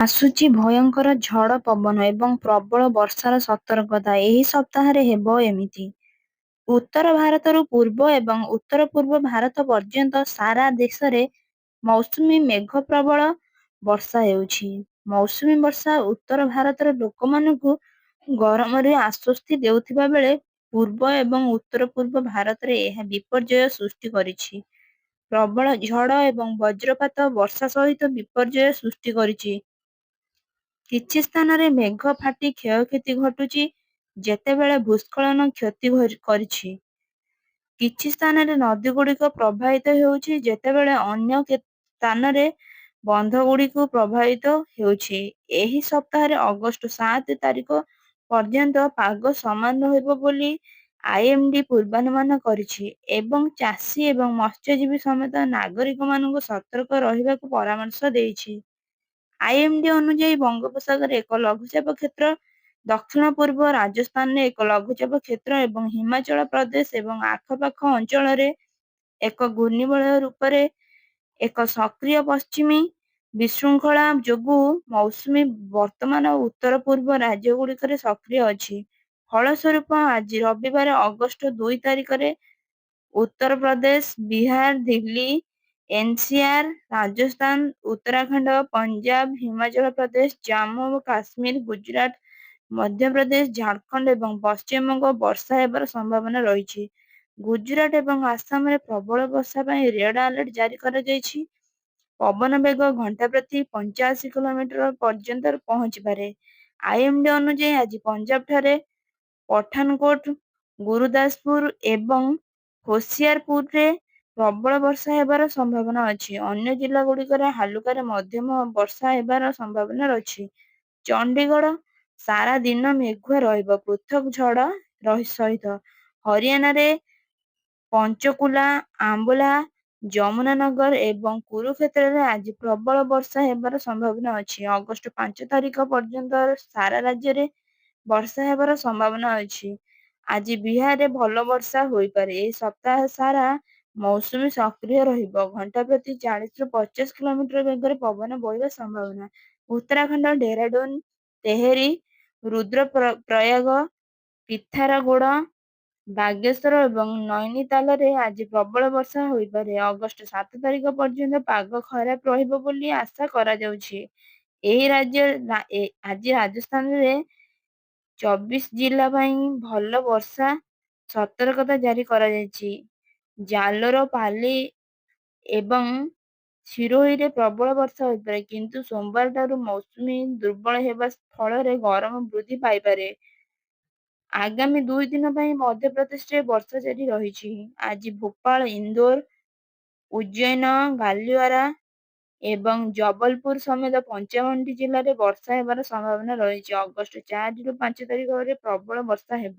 ଆସୁଛି ଭୟଙ୍କର ଝଡ଼ ପବନ ଏବଂ ପ୍ରବଳ ବର୍ଷାର ସତର୍କତା। ଏହି ସପ୍ତାହରେ ହେବ ଏମିତି। ଉତ୍ତର ଭାରତରୁ ପୂର୍ବ ଏବଂ ଉତ୍ତର ପୂର୍ବ ଭାରତ ପର୍ଯ୍ୟନ୍ତ ସାରା ଦେଶରେ ମୌସୁମୀ ମେଘ ପ୍ରବଳ ବର୍ଷା ହେଉଛି। ମୌସୁମୀ ବର୍ଷା ଉତ୍ତର ଭାରତର ଲୋକମାନଙ୍କୁ ଗରମରେ ଆଶ୍ୱସ୍ତି ଦେଉଥିବା ବେଳେ ପୂର୍ବ ଏବଂ ଉତ୍ତର ପୂର୍ବ ଭାରତରେ ଏହା ବିପର୍ଯ୍ୟୟ ସୃଷ୍ଟି କରିଛି। ପ୍ରବଳ ଝଡ଼ ଏବଂ ବଜ୍ରପାତ ବର୍ଷା ସହିତ ବିପର୍ଯ୍ୟୟ ସୃଷ୍ଟି କରିଛି। କିଛି ସ୍ଥାନରେ ମେଘ ଫାଟି କ୍ଷୟକ୍ଷତି ଘଟୁଛି, ଯେତେବେଳେ ଭୂସ୍ଖଳନ କ୍ଷତି କରିଛି। କିଛି ସ୍ଥାନରେ ନଦୀଗୁଡ଼ିକ ପ୍ରବାହିତ ହେଉଛି, ଯେତେବେଳେ ଅନ୍ୟ ସ୍ଥାନରେ ବନ୍ଧଗୁଡ଼ିକୁ ପ୍ରବାହିତ ହେଉଛି। ଏହି ସପ୍ତାହରେ ଅଗଷ୍ଟ 7 ତାରିଖ ପର୍ଯ୍ୟନ୍ତ ପାଗ ସମାନ ରହିବ ବୋଲି ଆଇଏମ୍ଡି ପୂର୍ବାନୁମାନ କରିଛି ଏବଂ ଚାଷୀ ଏବଂ ମତ୍ସ୍ୟଜୀବୀ ସମେତ ନାଗରିକମାନଙ୍କୁ ସତର୍କ ରହିବାକୁ ପରାମର୍ଶ ଦେଇଛି। ଆଇଏମ୍ଡି ଅନୁଯାୟୀ ବଙ୍ଗୋପସାଗରରେ ଏକ ଲଘୁଚାପ କ୍ଷେତ୍ର, ଦକ୍ଷିଣ ପୂର୍ବ ରାଜସ୍ଥାନରେ ଏକ ଲଘୁଚାପ କ୍ଷେତ୍ର ଏବଂ ହିମାଚଳ ପ୍ରଦେଶ ଏବଂ ଆଖପାଖ ଅଞ୍ଚଳରେ ଏକ ଘୂର୍ଣ୍ଣିବଳୟ ରୂପରେ ଏକ ସକ୍ରିୟ ପଶ୍ଚିମୀ ବିଶୃଙ୍ଖଳା ଯୋଗୁଁ ମୌସୁମୀ ବର୍ତ୍ତମାନ ଉତ୍ତର ପୂର୍ବ ରାଜ୍ୟଗୁଡ଼ିକରେ ସକ୍ରିୟ ଅଛି। ଫଳସ୍ୱରୂପ ଆଜି ରବିବାର ଅଗଷ୍ଟ 2 ତାରିଖରେ ଉତ୍ତରପ୍ରଦେଶ, ବିହାର, ଦିଲ୍ଲୀ, ଏନସିଆର, ରାଜସ୍ଥାନ, ଉତ୍ତରାଖଣ୍ଡ, ପଞ୍ଜାବ, ହିମାଚଳ ପ୍ରଦେଶ, ଜାମ୍ମୁ ଓ କାଶ୍ମୀର, ଗୁଜରାଟ, ମଧ୍ୟପ୍ରଦେଶ, ଝାଡ଼ଖଣ୍ଡ ଏବଂ ପଶ୍ଚିମବଙ୍ଗ ବର୍ଷା ହେବାର ସମ୍ଭାବନା ରହିଛି। ଗୁଜରାଟ ଏବଂ ଆସାମରେ ପ୍ରବଳ ବର୍ଷା ପାଇଁ ରେଡ୍ ଆଲର୍ଟ ଜାରି କରାଯାଇଛି। ପବନ ବେଗ ଘଣ୍ଟା ପ୍ରତି 85 କିଲୋମିଟର ପର୍ଯ୍ୟନ୍ତ ପହଞ୍ଚିପାରେ। ଆଇଏମ୍ଡି ଅନୁଯାୟୀ ଆଜି ପଞ୍ଜାବଠାରେ ପଠାନକୋଟ, ଗୁରୁଦାସପୁର ଏବଂ ହୋସିଆରପୁରରେ ପ୍ରବଳ ବର୍ଷା ହେବାର ସମ୍ଭାବନା ଅଛି। ଅନ୍ୟ ଜିଲ୍ଲାଗୁଡ଼ିକରେ ହାଲୁକାରେ ମଧ୍ୟମ ବର୍ଷା ହେବାର ସମ୍ଭାବନା ଅଛି। ଚଣ୍ଡିଗଡ଼ ସାରା ଦିନ ମେଘୁଆ ରହିବ, ପୃଥକ ଝଡ଼ ସହିତ। ହରିୟାଣାରେ ପଞ୍ଚକୁଲା, ଆମ୍ବାଲା, ଯମୁନାନଗର ଏବଂ କୁରୁକ୍ଷେତ୍ରରେ ଆଜି ପ୍ରବଳ ବର୍ଷା ହେବାର ସମ୍ଭାବନା ଅଛି। ଅଗଷ୍ଟ 5 ତାରିଖ ପର୍ଯ୍ୟନ୍ତ ସାରା ରାଜ୍ୟରେ ବର୍ଷା ହେବାର ସମ୍ଭାବନା ଅଛି। ଆଜି ବିହାରରେ ଭଲ ବର୍ଷା ହୋଇପାରେ। ଏହି ସପ୍ତାହ ସାରା ମୌସୁମୀ ସକ୍ରିୟ ରହିବ। ଘଣ୍ଟା ପ୍ରତି 40 ରୁ 50 କିଲୋମିଟର ବେଗରେ ପବନ ବହିବା ସମ୍ଭାବନା। ଉତ୍ତରାଖଣ୍ଡ, ଡେରାଡୁନ, ତେହେରୀ, ରୁଦ୍ରପ୍ରୟାଗ, ପିଥୋରାଗଡ଼, ବାଗେଶ୍ୱର ଏବଂ ନୈନିତାଲରେ ଆଜି ପ୍ରବଳ ବର୍ଷା ହୋଇପାରେ। ଅଗଷ୍ଟ 7 ତାରିଖ ପର୍ଯ୍ୟନ୍ତ ପାଗ ଖରାପ ରହିବ ବୋଲି ଆଶା କରାଯାଉଛି। ଆଜି ରାଜସ୍ଥାନରେ 24 ଜିଲ୍ଲା ପାଇଁ ଭଲ ବର୍ଷା ସତର୍କତା ଜାରି କରାଯାଇଛି। ଜାଲୋର, ପାଲି ଏବଂ ସିରୋହୀରେ ପ୍ରବଳ ବର୍ଷା ହୋଇପାରେ, କିନ୍ତୁ ସୋମବାର ଠାରୁ ମୌସୁମୀ ଦୁର୍ବଳ ହେବା ଫଳରେ ଗରମ ବୃଦ୍ଧି ପାଇପାରେ। ଆଗାମୀ 2 ଦିନ ପାଇଁ ମଧ୍ୟପ୍ରଦେଶରେ ବର୍ଷା ଜାରି ରହିଛି। ଆଜି ଭୋପାଳ, ଇନ୍ଦୋର, ଉଜ୍ଜୈନ, ଗାଲିୟାରା ଏବଂ ଜବଲପୁର ସମେତ 55ଟି ଜିଲ୍ଲାରେ ବର୍ଷା ହେବାର ସମ୍ଭାବନା ରହିଛି। ଅଗଷ୍ଟ 4 ରୁ 5 ତାରିଖରେ ପ୍ରବଳ ବର୍ଷା ହେବ।